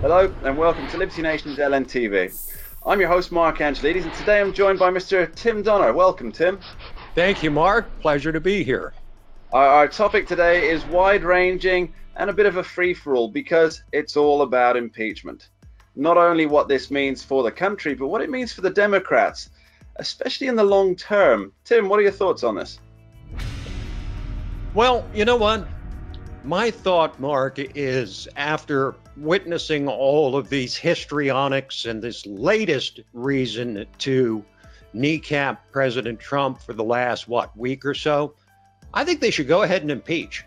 Hello and welcome to Liberty Nation's LNTV. I'm your host, Mark Angelides, and today I'm joined by Mr. Tim Donner. Welcome, Tim. Thank you, Mark. Pleasure to be here. Our topic today is wide-ranging and a bit of a free-for-all because it's all about impeachment. Not only what this means for the country, but what it means for the Democrats, especially in the long term. Tim, what are your thoughts on this? Well, you know what? My thought, Mark, is after witnessing all of these histrionics and this latest reason to kneecap President Trump for the last, week or so, I think they should go ahead and impeach.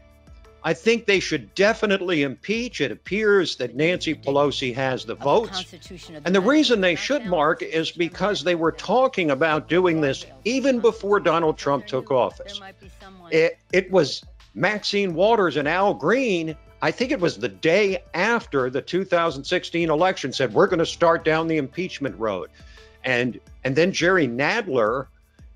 I think they should definitely impeach. It appears that Nancy Pelosi has the votes. And the reason they should, Mark, is because they were talking about doing this even before Donald Trump took office. It was Maxine Waters and Al Green, I think it was the day after the 2016 election, said, we're going to start down the impeachment road. And then Jerry Nadler,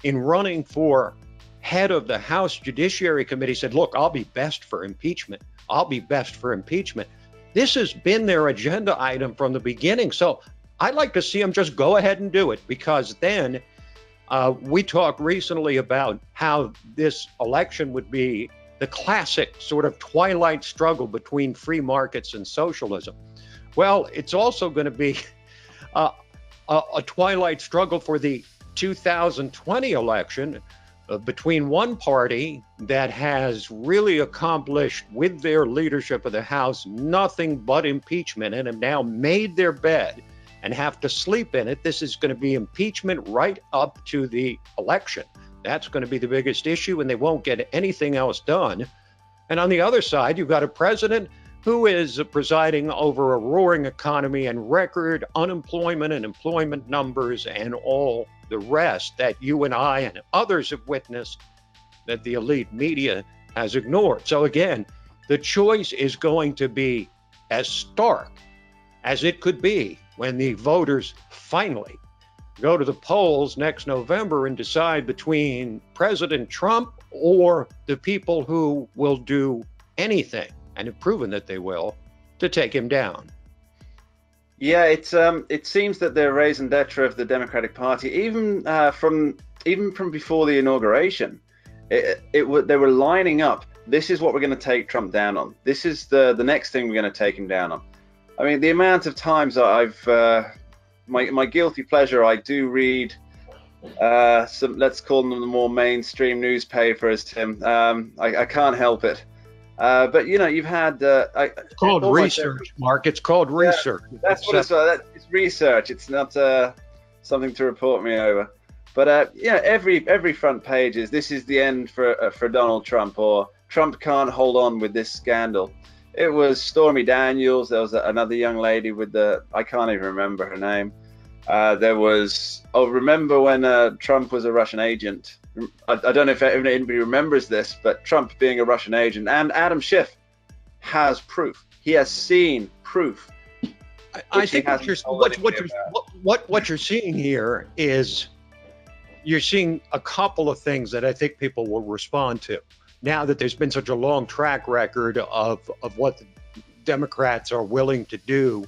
in running for head of the House Judiciary Committee, said, look, I'll be best for impeachment. I'll be best for impeachment. This has been their agenda item from the beginning. So I'd like to see them just go ahead and do it, because then we talked recently about how this election would be the classic sort of twilight struggle between free markets and socialism. Well, it's also going to be a twilight struggle for the 2020 election between one party that has really accomplished with their leadership of the House nothing but impeachment and have now made their bed and have to sleep in it. This is going to be impeachment right up to the election. That's going to be the biggest issue, and they won't get anything else done. And on the other side, you've got a president who is presiding over a roaring economy and record unemployment and employment numbers and all the rest that you and I and others have witnessed that the elite media has ignored. So again, the choice is going to be as stark as it could be when the voters finally go to the polls next November and decide between President Trump or the people who will do anything, and have proven that they will, to take him down. Yeah, it seems that the raison d'etre of the Democratic Party, even from before the inauguration, they were lining up. This is what we're going to take Trump down on. This is the next thing we're going to take him down on. I mean, the amount of times I've my guilty pleasure, I do read some, let's call them the more mainstream newspapers, Tim. I can't help it. But you know, you've had it's called research, Mark. It's called research. That's what it's research. It's not something to report me over. But yeah, every front page is, this is the end for Donald Trump, or Trump can't hold on with this scandal. It was Stormy Daniels. There was another young lady with I can't even remember her name. There was, remember when Trump was a Russian agent? I don't know if anybody remembers this, but Trump being a Russian agent, and Adam Schiff has proof. He has seen proof. I think what you're seeing here is you're seeing a couple of things that I think people will respond to. Now that there's been such a long track record of what the Democrats are willing to do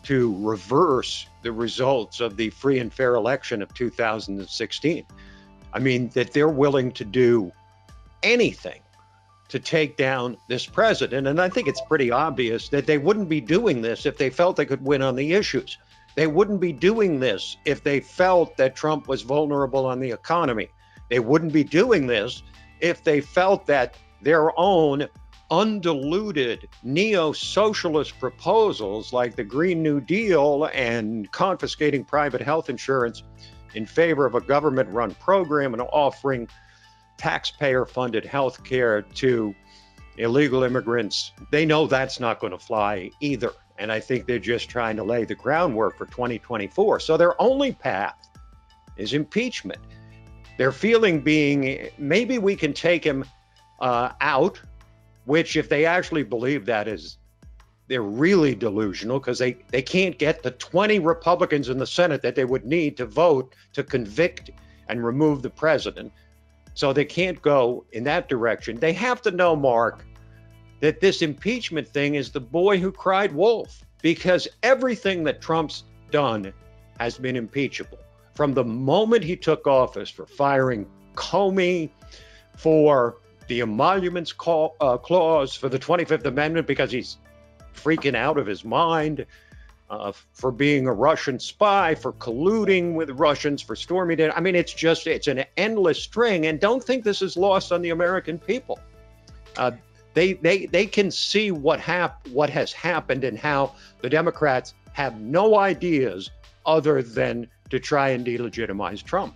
to reverse the results of the free and fair election of 2016. I mean, that they're willing to do anything to take down this president. And I think it's pretty obvious that they wouldn't be doing this if they felt they could win on the issues. They wouldn't be doing this if they felt that Trump was vulnerable on the economy. They wouldn't be doing this if they felt that their own undiluted neo-socialist proposals like the Green New Deal and confiscating private health insurance in favor of a government-run program and offering taxpayer-funded health care to illegal immigrants, they know that's not going to fly either. And I think they're just trying to lay the groundwork for 2024. So their only path is impeachment. Their feeling being, maybe we can take him out, which if they actually believe that is, they're really delusional, because they can't get the 20 Republicans in the Senate that they would need to vote to convict and remove the president. So they can't go in that direction. They have to know, Mark, that this impeachment thing is the boy who cried wolf. because everything that Trump's done has been impeachable. From the moment he took office, for firing Comey, for the emoluments clause, for the 25th Amendment because he's freaking out of his mind, for being a Russian spy, for colluding with Russians, for storming it. I mean, it's an endless string. And don't think this is lost on the American people. They can see what has happened and how the Democrats have no ideas other than to try and delegitimize Trump.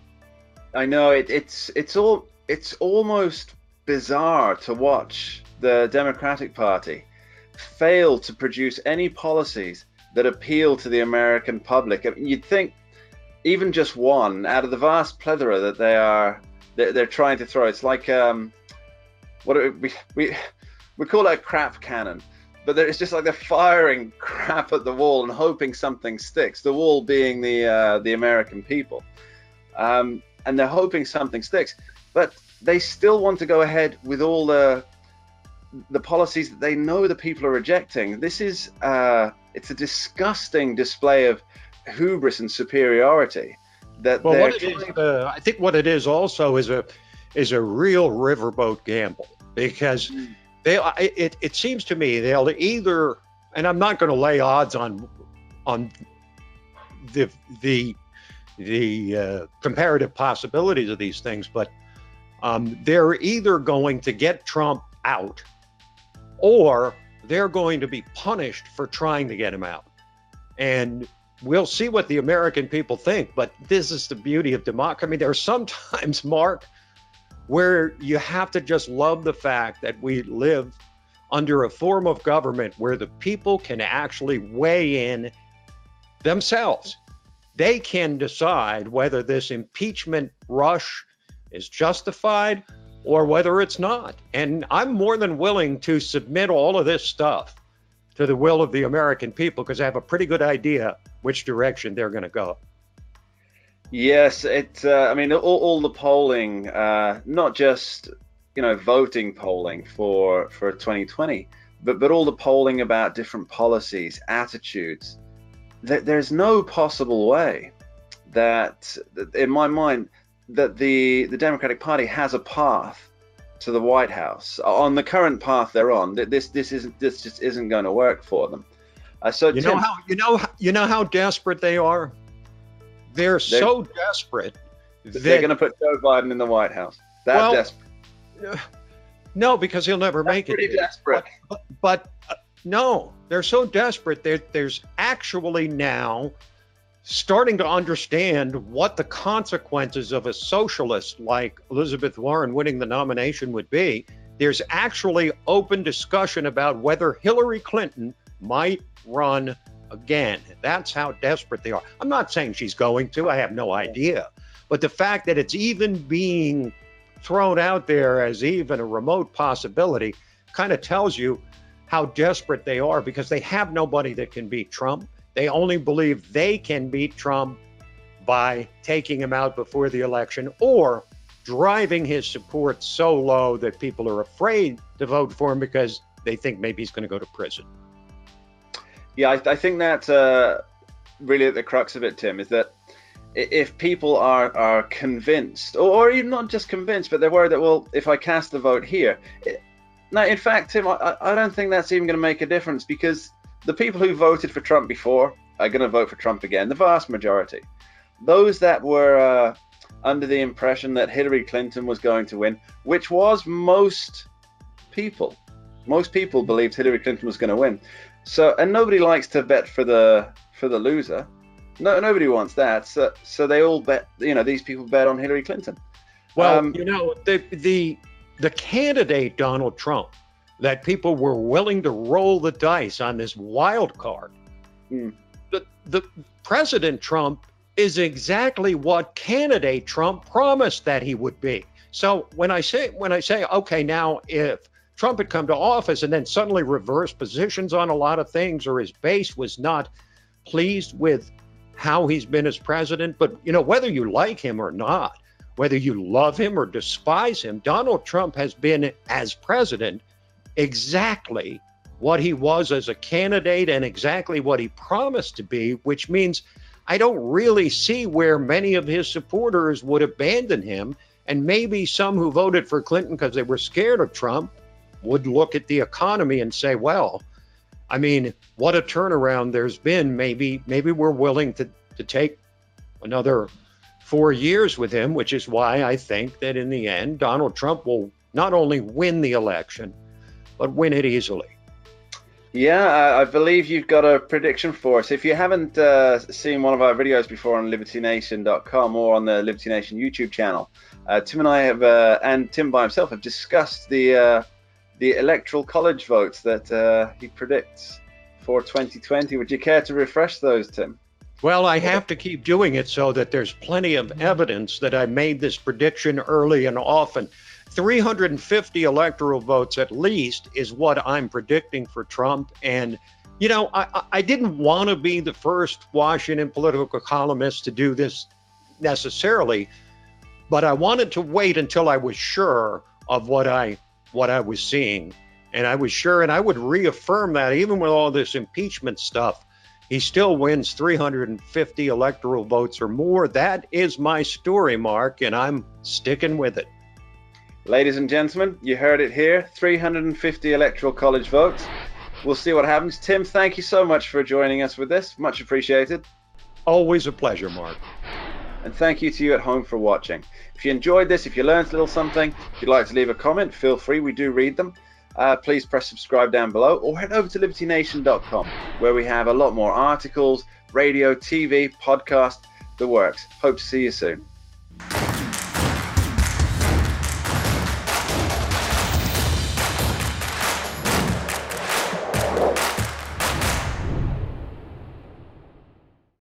I know it's almost bizarre to watch the Democratic Party fail to produce any policies that appeal to the American public. I mean, you'd think even just one out of the vast plethora that they're trying to throw. It's like we call it a crap cannon, but it's just like they're firing crap at the wall and hoping something sticks. The wall being the American people, and they're hoping something sticks. But they still want to go ahead with all the policies that they know the people are rejecting. This is it's a disgusting display of hubris and superiority. I think what it is also is a real riverboat gamble, because it seems to me they'll either, and I'm not going to lay odds on the comparative possibilities of these things, but they're either going to get Trump out, or they're going to be punished for trying to get him out. And we'll see what the American people think, but this is the beauty of democracy. I mean, there are sometimes, Mark, where you have to just love the fact that we live under a form of government where the people can actually weigh in themselves. They can decide whether this impeachment rush is justified or whether it's not. And I'm more than willing to submit all of this stuff to the will of the American people, because I have a pretty good idea which direction they're going to go. Yes, I mean, all the polling, not just voting polling for 2020, but all the polling about different policies, attitudes. There's no possible way that, in my mind, that the Democratic Party has a path to the White House on the current path they're on. This just isn't going to work for them. So you know how desperate they are. They're so desperate that they're going to put Joe Biden in the White House. Desperate. No, because he'll never make it. Pretty desperate. But no, they're so desperate. There's actually now starting to understand what the consequences of a socialist like Elizabeth Warren winning the nomination would be. There's actually open discussion about whether Hillary Clinton might run again. That's how desperate they are. I'm not saying she's going to. I have no idea. But the fact that it's even being thrown out there as even a remote possibility kind of tells you how desperate they are, because they have nobody that can beat Trump. They only believe they can beat Trump by taking him out before the election or driving his support so low that people are afraid to vote for him because they think maybe he's going to go to prison. Yeah, I think that's really at the crux of it, Tim, is that if people are convinced, or even not just convinced, but they're worried that, well, if I cast the vote here. Now, in fact, Tim, I don't think that's even going to make a difference, because the people who voted for Trump before are going to vote for Trump again, the vast majority. Those that were under the impression that Hillary Clinton was going to win, which was most people believed Hillary Clinton was going to win. So, and nobody likes to bet for the loser. No, nobody wants that. So they all bet. These people bet on Hillary Clinton. Well, the candidate Donald Trump, that people were willing to roll the dice on this wild card. The President Trump is exactly what candidate Trump promised that he would be. So when I say, okay, now if Trump had come to office and then suddenly reversed positions on a lot of things, or his base was not pleased with how he's been as president, but whether you like him or not, whether you love him or despise him, Donald Trump has been as president exactly what he was as a candidate and exactly what he promised to be, which means I don't really see where many of his supporters would abandon him. And maybe some who voted for Clinton because they were scared of Trump would look at the economy and say, well, I mean, what a turnaround there's been. Maybe we're willing to take another 4 years with him, which is why I think that in the end, Donald Trump will not only win the election, but win it easily. Yeah, I believe you've got a prediction for us. If you haven't seen one of our videos before on libertynation.com or on the Liberty Nation YouTube channel, Tim and I have, and Tim by himself, have discussed the electoral college votes that he predicts for 2020. Would you care to refresh those, Tim? Well, I have to keep doing it so that there's plenty of evidence that I made this prediction early and often. 350 electoral votes at least is what I'm predicting for Trump. And, you know, I didn't want to be the first Washington political columnist to do this necessarily, but I wanted to wait until I was sure of what I was seeing. And I was sure, and I would reaffirm that even with all this impeachment stuff, he still wins 350 electoral votes or more. That is my story, Mark, and I'm sticking with it. Ladies and gentlemen, you heard it here, 350 electoral college votes. We'll see what happens. Tim, thank you so much for joining us with this. Much appreciated. Always a pleasure, Mark. And thank you to you at home for watching. If you enjoyed this, if you learned a little something, if you'd like to leave a comment, feel free. We do read them. Please press subscribe down below or head over to libertynation.com, where we have a lot more articles, radio, TV, podcast, the works. Hope to see you soon.